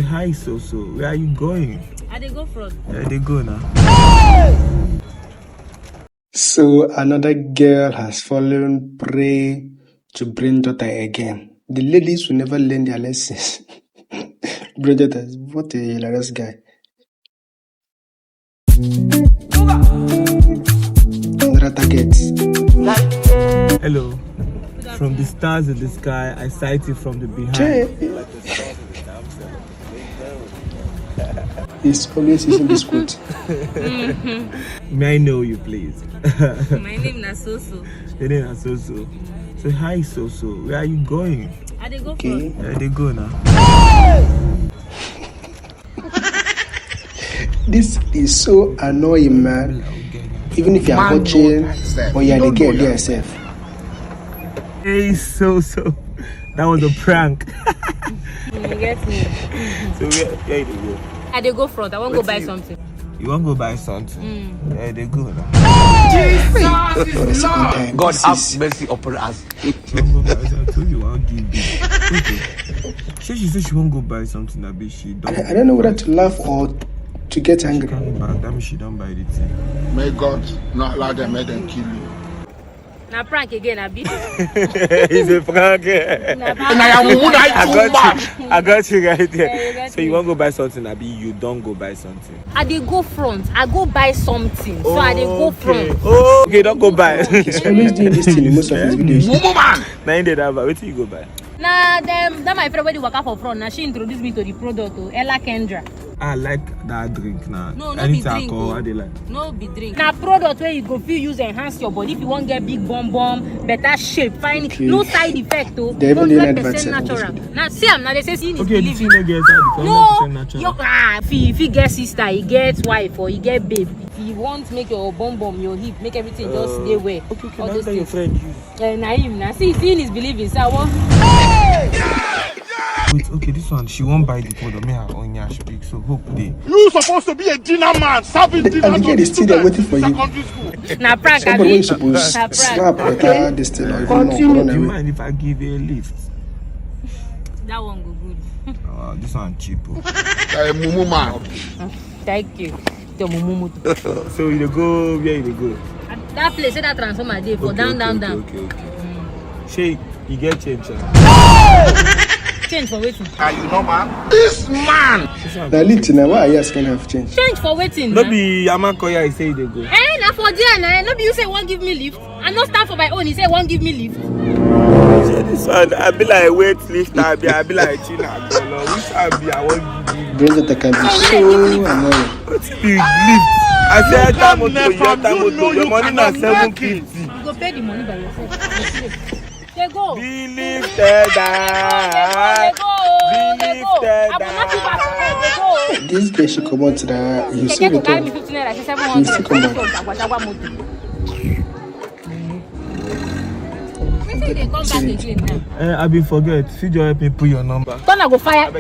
Hi, Soso. Where are you going? They go front. They go now. So another girl has fallen prey to Brain Jotter again. The ladies will never learn their lessons. Brain Jotter, what a hilarious guy. Another target. Hello. From the stars in the sky, I sight you from the behind. He's always using this quote. May I know you, please? My name is Soso. Your name is Soso. So hi, Soso. Where are you going? They go front. They go now. This is so annoying, man. Even if you are watching or you are the girl there yourself. Hey, Soso. That was a prank. You get me. So where do you go? They go front. I want to go buy something. You want to go buy something? Yeah, they go now. Jesus Lord. God have mercy upon us. I told you I'll give you. Okay. She said she won't go buy something that be she don't. I don't know whether to laugh or to get angry. That means she don't buy the thing. May God not allow them, make them kill you. Now prank again, Abi. It's a prank. I got you right there. Yeah, so you want to go buy something, Abi? You don't go buy something. They go front. I go buy something. So they go front. Oh, okay, don't go buy. He's always doing this thing in most of his videos. Now you did that, but wait till you go buy. Now that my friend when they work out for front, now she introduced me to the product, Ella Kendra. I like that drink now. No, not anything be drink. Alcohol, what they like. No be drink. Now product where you go feel use enhance your body if you want get big bum better shape, fine. Okay. No side effect though. 100% natural. Now see now they say see in okay, the thing no get side effect. No, if you get sister, he get wife or he get babe. If you want make your bum your hip, make everything just stay where. Okay, that's your friend use. Now see seeing is believing. So I want. Wait, okay, this one, she won't buy the product. Me her own yash big, so hope they. You supposed to be a dinner man, serving dinner. And the girl is still there waiting for you. Now prank, somebody is supposed to slap this thing. Continue. Do you mind if I give you a lift? That one go good. This one cheap. Mumu man. Thank you. So you go where you go? That place that transformer day for down. Okay. She you get change. Change for waiting. Are you know man? This man. Now listen, why are you asking her for change? Change for waiting. No be Amakoya, he say they go. Now for there now. No be you say won't give me lift. I not stand for my own. He say won't give me lift. This one, I be like weight lift. I be like China. Which I be I want give you. Brain Jotter can be so annoying. What big lift? I said time your money na 750. You go pay the money by yourself. They go. Be lifted They go. This girl should come out to that. You see the time. You see come back. They come back again now. I be forget. Feed your help me put your number. Gonna go fire.